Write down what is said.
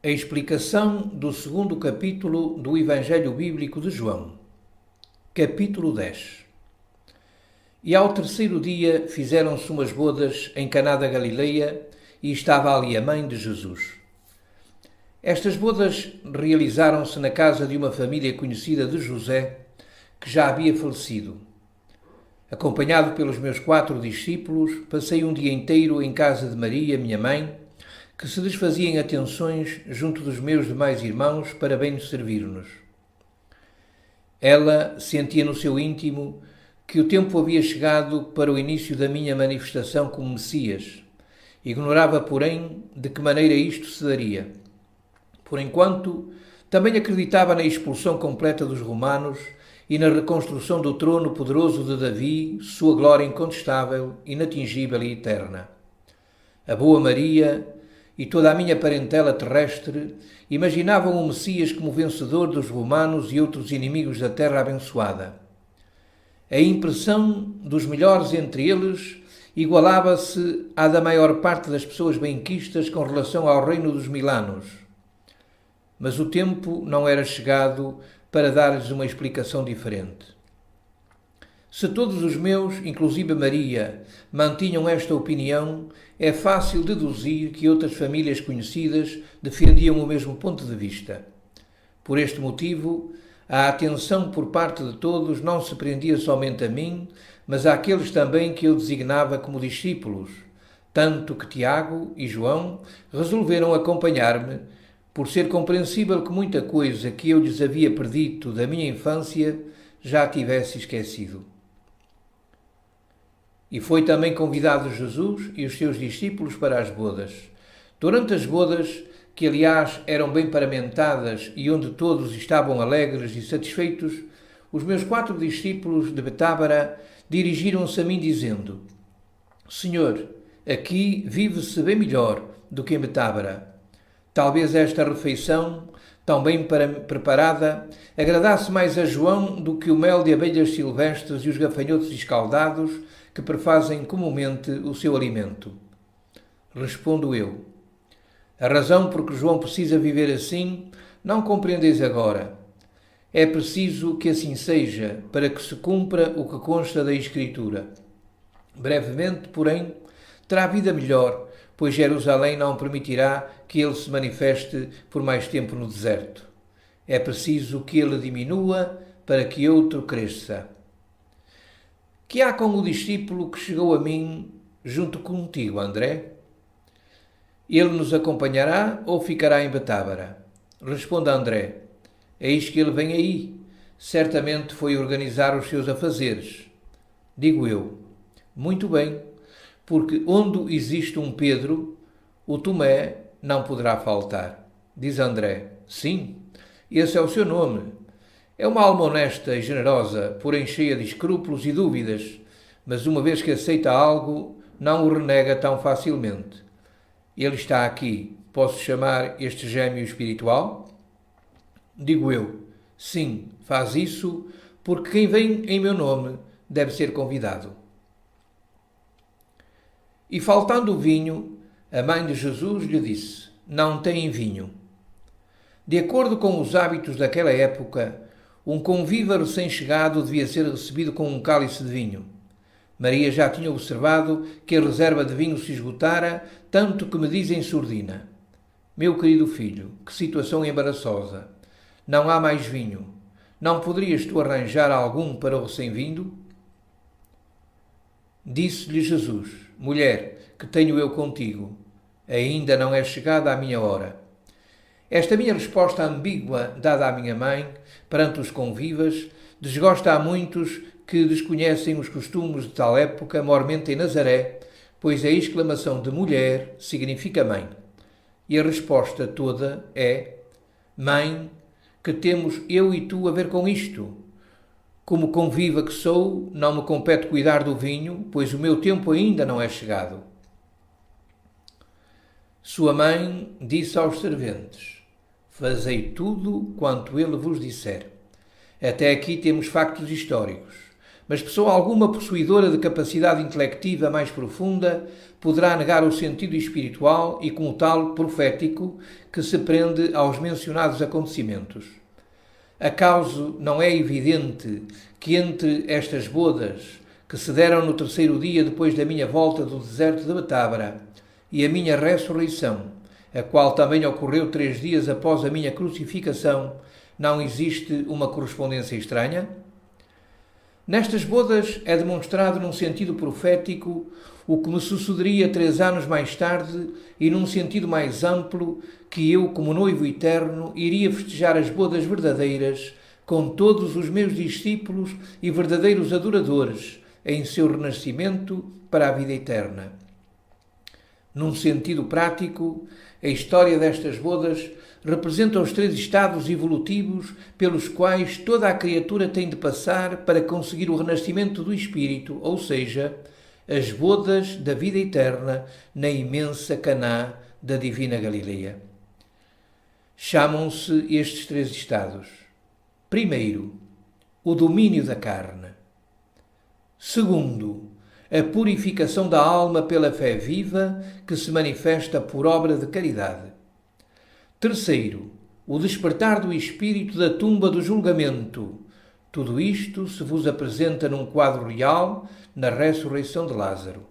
A explicação do segundo capítulo do Evangelho Bíblico de João. Capítulo 10. E ao terceiro dia fizeram-se umas bodas em Caná da Galileia e estava ali a mãe de Jesus. Estas bodas realizaram-se na casa de uma família conhecida de José, que já havia falecido. Acompanhado pelos meus 4 discípulos, passei um dia inteiro em casa de Maria, minha mãe, que se desfazia em atenções junto dos meus demais irmãos para bem nos servir-nos. Ela sentia no seu íntimo que o tempo havia chegado para o início da minha manifestação como Messias. Ignorava, porém, de que maneira isto se daria. Por enquanto, também acreditava na expulsão completa dos romanos e na reconstrução do trono poderoso de Davi, sua glória incontestável, inatingível e eterna. A boa Maria e toda a minha parentela terrestre imaginavam o Messias como vencedor dos romanos e outros inimigos da terra abençoada. A impressão dos melhores entre eles igualava-se à da maior parte das pessoas benquistas com relação ao reino dos milanos. Mas o tempo não era chegado para dar-lhes uma explicação diferente. Se todos os meus, inclusive Maria, mantinham esta opinião, é fácil deduzir que outras famílias conhecidas defendiam o mesmo ponto de vista. Por este motivo, a atenção por parte de todos não se prendia somente a mim, mas àqueles também que eu designava como discípulos, tanto que Tiago e João resolveram acompanhar-me, por ser compreensível que muita coisa que eu lhes havia predito da minha infância já tivesse esquecido. E foi também convidado Jesus e os seus discípulos para as bodas. Durante as bodas, que aliás eram bem paramentadas e onde todos estavam alegres e satisfeitos, os meus 4 discípulos de Betábara dirigiram-se a mim dizendo: Senhor, aqui vive-se bem melhor do que em Betábara. Talvez esta refeição, tão bem preparada, agradasse mais a João do que o mel de abelhas silvestres e os gafanhotos escaldados que prefazem comumente o seu alimento. Respondo eu: a razão por que João precisa viver assim não compreendeis agora. É preciso que assim seja, para que se cumpra o que consta da Escritura. Brevemente, porém, terá vida melhor, pois Jerusalém não permitirá que ele se manifeste por mais tempo no deserto. É preciso que ele diminua para que outro cresça. Que há com o discípulo que chegou a mim junto contigo, André? Ele nos acompanhará ou ficará em Betábara? Responda André: eis que ele vem aí. Certamente foi organizar os seus afazeres. Digo eu: muito bem, porque onde existe um Pedro, o Tomé não poderá faltar. Diz André: sim, esse é o seu nome. É uma alma honesta e generosa, porém cheia de escrúpulos e dúvidas, mas uma vez que aceita algo, não o renega tão facilmente. Ele está aqui. Posso chamar este gêmeo espiritual? Digo eu: sim, faz isso, porque quem vem em meu nome deve ser convidado. E faltando o vinho, a mãe de Jesus lhe disse: não têm vinho. De acordo com os hábitos daquela época, um convívio recém-chegado devia ser recebido com um cálice de vinho. Maria já tinha observado que a reserva de vinho se esgotara, tanto que me diz em surdina: meu querido filho, que situação embaraçosa! Não há mais vinho. Não poderias tu arranjar algum para o recém-vindo? Disse-lhe Jesus: mulher, que tenho eu contigo? Ainda não é chegada a minha hora. Esta minha resposta ambígua, dada à minha mãe, perante os convivas, desgosta a muitos que desconhecem os costumes de tal época, mormente em Nazaré, pois a exclamação de mulher significa mãe. E a resposta toda é: mãe, que temos eu e tu a ver com isto? Como conviva que sou, não me compete cuidar do vinho, pois o meu tempo ainda não é chegado. Sua mãe disse aos serventes: fazei tudo quanto ele vos disser. Até aqui temos factos históricos, mas pessoa alguma possuidora de capacidade intelectiva mais profunda poderá negar o sentido espiritual e, como tal, profético, que se prende aos mencionados acontecimentos. Acaso não é evidente que entre estas bodas, que se deram no terceiro dia depois da minha volta do deserto de Betábara, e a minha ressurreição, a qual também ocorreu 3 dias após a minha crucificação, não existe uma correspondência estranha? Nestas bodas é demonstrado num sentido profético o que me sucederia 3 anos mais tarde e num sentido mais amplo que eu, como noivo eterno, iria festejar as bodas verdadeiras com todos os meus discípulos e verdadeiros adoradores em seu renascimento para a vida eterna. Num sentido prático, a história destas bodas representa os 3 estados evolutivos pelos quais toda a criatura tem de passar para conseguir o renascimento do espírito, ou seja, as bodas da vida eterna na imensa Caná da divina Galileia. Chamam-se estes 3 estados. Primeiro, o domínio da carne. Segundo, a purificação da alma pela fé viva que se manifesta por obra de caridade. Terceiro, o despertar do espírito da tumba do julgamento. Tudo isto se vos apresenta num quadro real na ressurreição de Lázaro.